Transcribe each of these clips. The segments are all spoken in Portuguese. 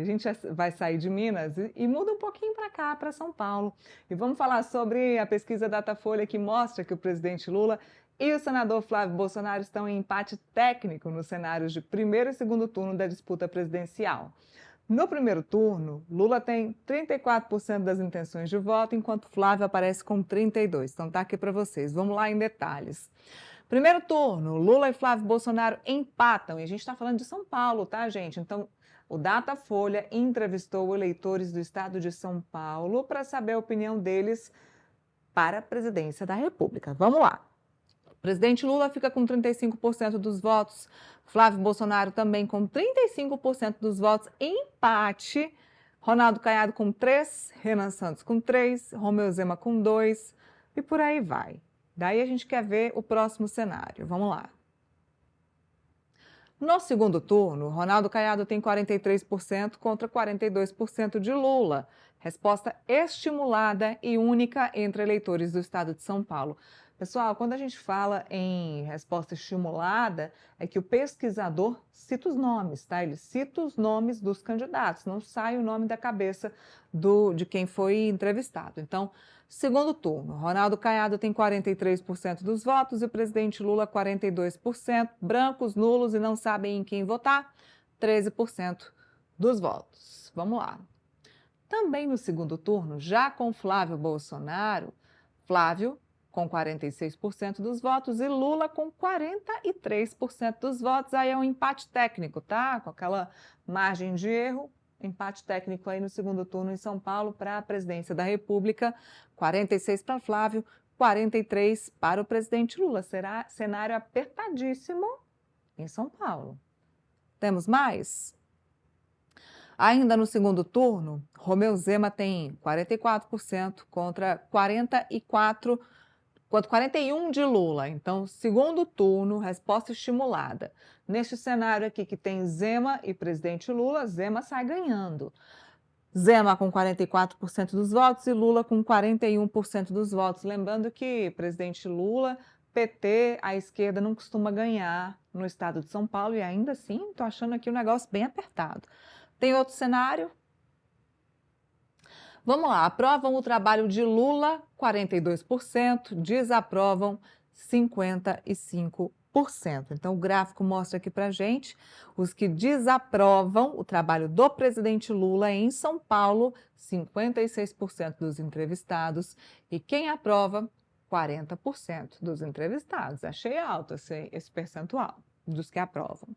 A gente vai sair de Minas e muda um pouquinho para cá, para São Paulo. E vamos falar sobre a pesquisa Datafolha que mostra que o presidente Lula e o senador Flávio Bolsonaro estão em empate técnico nos cenários de primeiro e segundo turno da disputa presidencial. No primeiro turno, Lula tem 34% das intenções de voto, enquanto Flávio aparece com 32%. Então tá aqui para vocês. Vamos lá em detalhes. Primeiro turno, Lula e Flávio Bolsonaro empatam. E a gente está falando de São Paulo, tá, gente? Então, o Datafolha entrevistou eleitores do estado de São Paulo para saber a opinião deles para a presidência da República. Vamos lá. O presidente Lula fica com 35% dos votos, Flávio Bolsonaro também com 35% dos votos, empate. Ronaldo Caiado com 3, Renan Santos com 3, Romeu Zema com 2 e por aí vai. Daí a gente quer ver o próximo cenário. Vamos lá. No segundo turno, Ronaldo Caiado tem 43% contra 42% de Lula. Resposta estimulada e única entre eleitores do estado de São Paulo. Pessoal, quando a gente fala em resposta estimulada, é que o pesquisador cita os nomes, tá? Ele cita os nomes dos candidatos, não sai o nome da cabeça de quem foi entrevistado. Então, segundo turno, Ronaldo Caiado tem 43% dos votos e o presidente Lula 42%, brancos, nulos e não sabem em quem votar, 13% dos votos. Vamos lá. Também no segundo turno, já com Flávio Bolsonaro, Flávio com 46% dos votos e Lula com 43% dos votos. Aí é um empate técnico, tá? Com aquela margem de erro, empate técnico aí no segundo turno em São Paulo para a presidência da República, 46 para Flávio, 43 para o presidente Lula. Será cenário apertadíssimo em São Paulo. Temos mais? Ainda no segundo turno, Romeu Zema tem 44% contra 41 de Lula. Então, segundo turno, resposta estimulada. Neste cenário aqui que tem Zema e presidente Lula, Zema sai ganhando. Zema com 44% dos votos e Lula com 41% dos votos. Lembrando que presidente Lula, PT, a esquerda não costuma ganhar no estado de São Paulo e ainda assim estou achando aqui um negócio bem apertado. Tem outro cenário? Vamos lá, aprovam o trabalho de Lula, 42%, desaprovam 55%. Então, o gráfico mostra aqui para gente os que desaprovam o trabalho do presidente Lula em São Paulo, 56% dos entrevistados, e quem aprova, 40% dos entrevistados. Achei alto esse percentual dos que aprovam.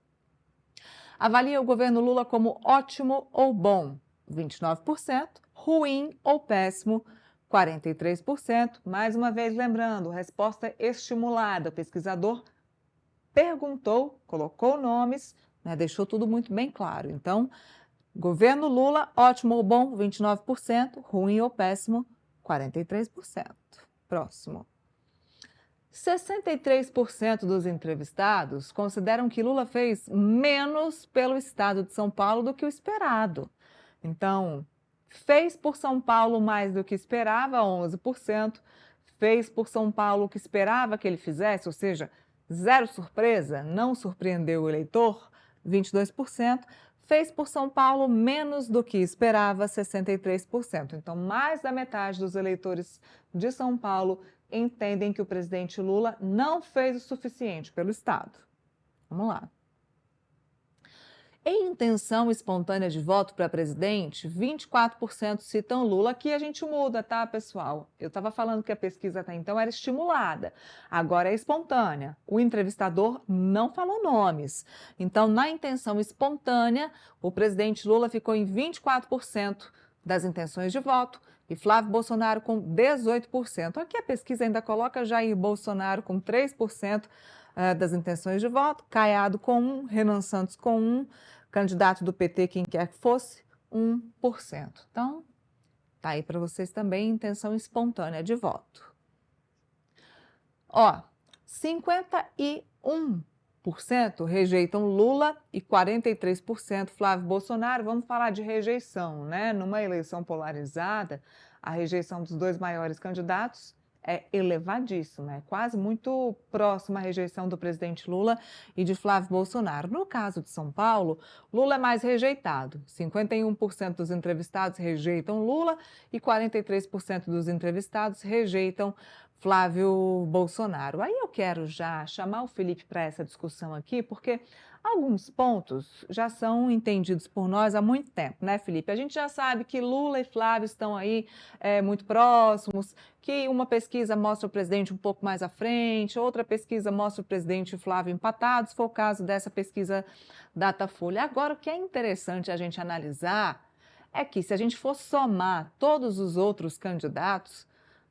Avalia o governo Lula como ótimo ou bom, 29%, ruim ou péssimo, 43%. Mais uma vez lembrando, resposta estimulada. O pesquisador perguntou, colocou nomes, né, deixou tudo muito bem claro. Então, governo Lula, ótimo ou bom, 29%, ruim ou péssimo, 43%. Próximo. 63% dos entrevistados consideram que Lula fez menos pelo estado de São Paulo do que o esperado. Então, fez por São Paulo mais do que esperava, 11%. Fez por São Paulo o que esperava que ele fizesse, ou seja, zero surpresa, não surpreendeu o eleitor, 22%. Fez por São Paulo menos do que esperava, 63%. Então, mais da metade dos eleitores de São Paulo entendem que o presidente Lula não fez o suficiente pelo Estado. Vamos lá. Em intenção espontânea de voto para presidente, 24% citam Lula. Aqui a gente muda, tá, pessoal? Eu estava falando que a pesquisa até então era estimulada, agora é espontânea. O entrevistador não falou nomes. Então, na intenção espontânea, o presidente Lula ficou em 24% das intenções de voto e Flávio Bolsonaro com 18%. Aqui a pesquisa ainda coloca Jair Bolsonaro com 3% das intenções de voto, Caiado com 1%, Renan Santos com 1%, candidato do PT, quem quer que fosse, 1%. Então, tá aí para vocês também intenção espontânea de voto. Ó, 51% rejeitam Lula e 43% Flávio Bolsonaro. Vamos falar de rejeição, né? Numa eleição polarizada, a rejeição dos dois maiores candidatos é elevadíssima, é quase muito próxima à rejeição do presidente Lula e de Flávio Bolsonaro. No caso de São Paulo, Lula é mais rejeitado. 51% dos entrevistados rejeitam Lula e 43% dos entrevistados rejeitam Flávio Bolsonaro. Aí eu quero já chamar o Felipe para essa discussão aqui, porque alguns pontos já são entendidos por nós há muito tempo, né, Felipe? A gente já sabe que Lula e Flávio estão aí muito próximos, que uma pesquisa mostra o presidente um pouco mais à frente, outra pesquisa mostra o presidente e o Flávio empatados, foi o caso dessa pesquisa Datafolha. Agora, o que é interessante a gente analisar é que, se a gente for somar todos os outros candidatos,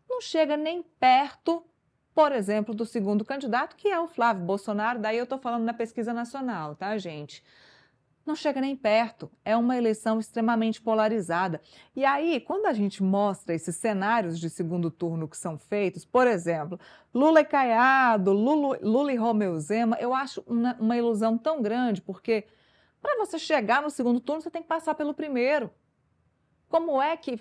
não chega nem perto, por exemplo, do segundo candidato, que é o Flávio Bolsonaro. Daí eu estou falando na pesquisa nacional, tá, gente? Não chega nem perto. É uma eleição extremamente polarizada. E aí, quando a gente mostra esses cenários de segundo turno que são feitos, por exemplo, Lula e Caiado, Lula e Romeu Zema, eu acho uma ilusão tão grande, porque para você chegar no segundo turno, você tem que passar pelo primeiro. Como é que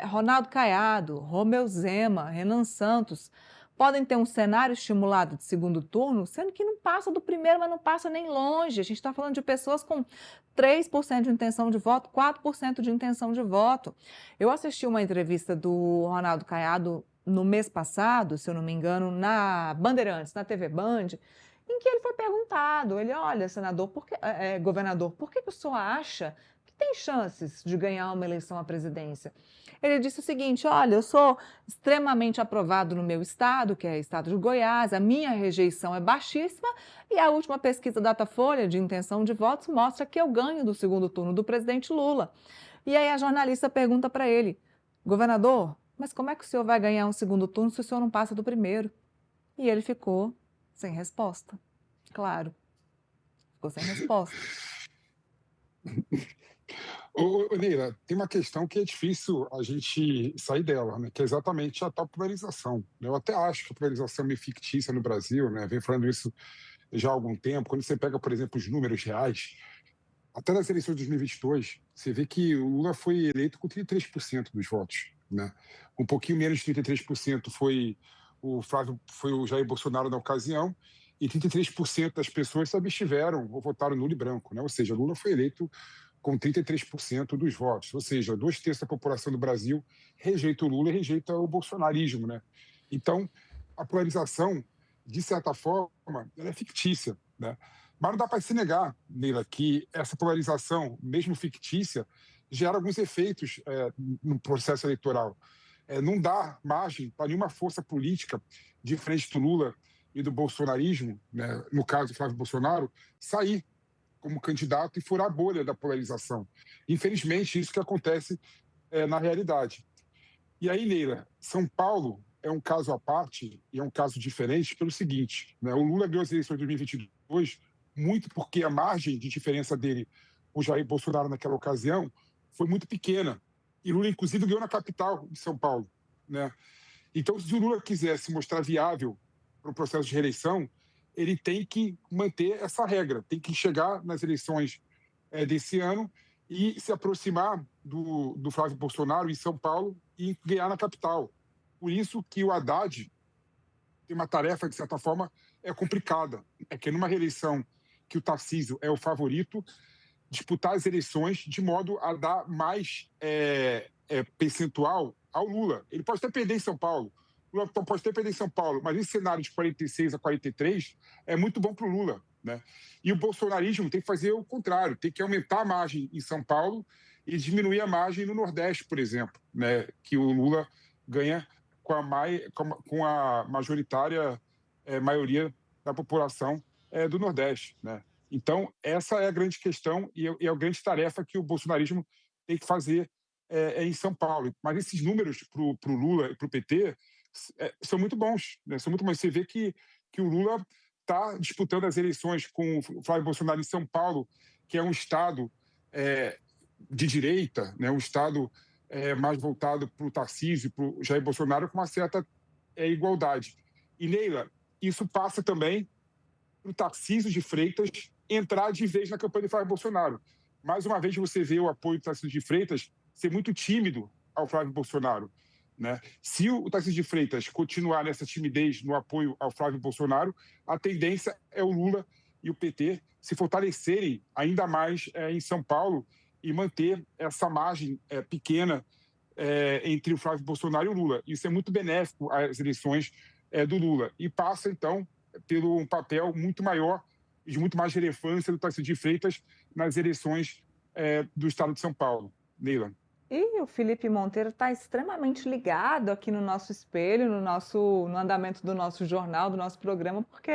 Ronaldo Caiado, Romeu Zema, Renan Santos podem ter um cenário estimulado de segundo turno, sendo que não passa do primeiro, mas não passa nem longe? A gente está falando de pessoas com 3% de intenção de voto, 4% de intenção de voto. Eu assisti uma entrevista do Ronaldo Caiado no mês passado, se eu não me engano, na Bandeirantes, na TV Band, em que ele foi perguntado, olha, senador, governador, por que o senhor acha que tem chances de ganhar uma eleição à presidência? Ele disse o seguinte: olha, eu sou extremamente aprovado no meu estado, que é o estado de Goiás, a minha rejeição é baixíssima e a última pesquisa Datafolha de intenção de votos mostra que eu ganho do segundo turno do presidente Lula. E aí a jornalista pergunta para ele: governador, mas como é que o senhor vai ganhar um segundo turno se o senhor não passa do primeiro? E ele ficou sem resposta. Claro, ficou sem resposta. Neira, tem uma questão que é difícil a gente sair dela, né? Que é exatamente a tal polarização. Eu até acho que a polarização é meio fictícia no Brasil, né? Vem falando isso já há algum tempo. Quando você pega, por exemplo, os números reais, até nas eleições de 2022, você vê que o Lula foi eleito com 33% dos votos, né? Um pouquinho menos de 33% foi o Jair Bolsonaro na ocasião, e 33% das pessoas se abstiveram ou votaram nulo e branco, né? Ou seja, Lula foi eleito com 33% dos votos, ou seja, 2/3 da população do Brasil rejeita o Lula e rejeita o bolsonarismo, né? Então, a polarização, de certa forma, ela é fictícia, né? Mas não dá para se negar, Neila, que essa polarização, mesmo fictícia, gera alguns efeitos no processo eleitoral. Não dá margem para nenhuma força política diferente do Lula e do bolsonarismo, né, no caso do Flávio Bolsonaro, sair como candidato e furar a bolha da polarização. Infelizmente, isso que acontece na realidade. E aí, Neila, São Paulo é um caso à parte e é um caso diferente pelo seguinte, né? O Lula ganhou as eleições de 2022 muito porque a margem de diferença dele com o Jair Bolsonaro naquela ocasião foi muito pequena. E Lula, inclusive, ganhou na capital de São Paulo, né? Então, se o Lula quiser se mostrar viável para o processo de reeleição, ele tem que manter essa regra, tem que chegar nas eleições desse ano e se aproximar do Flávio Bolsonaro em São Paulo e ganhar na capital. Por isso que o Haddad tem uma tarefa, de certa forma, complicada. É que numa reeleição que o Tarcísio é o favorito, disputar as eleições de modo a dar mais percentual ao Lula. Ele pode até perder em São Paulo, Lula pode até perder em São Paulo, mas esse cenário de 46 a 43 é muito bom para o Lula, né? E o bolsonarismo tem que fazer o contrário, tem que aumentar a margem em São Paulo e diminuir a margem no Nordeste, por exemplo, né? Que o Lula ganha com a majoritária maioria da população do Nordeste, né? Então, essa é a grande questão e é a grande tarefa que o bolsonarismo tem que fazer em São Paulo. Mas esses números para o Lula e para o PT são muito bons, né? São muito bons. Você vê que o Lula está disputando as eleições com o Flávio Bolsonaro em São Paulo, que é um estado de direita, né? Um estado mais voltado para o Tarcísio e para o Jair Bolsonaro com uma certa igualdade. E, Neila, isso passa também para o Tarcísio de Freitas entrar de vez na campanha do Flávio Bolsonaro. Mais uma vez você vê o apoio do Tarcísio de Freitas ser muito tímido ao Flávio Bolsonaro. né? Se o Tarcísio de Freitas continuar nessa timidez no apoio ao Flávio Bolsonaro, a tendência é o Lula e o PT se fortalecerem ainda mais em São Paulo e manter essa margem pequena entre o Flávio Bolsonaro e o Lula. Isso é muito benéfico às eleições do Lula. E passa, então, pelo um papel muito maior e de muito mais relevância do Tarcísio de Freitas nas eleições do estado de São Paulo. Neila. E o Felipe Monteiro está extremamente ligado aqui no nosso espelho, no andamento do nosso jornal, do nosso programa, porque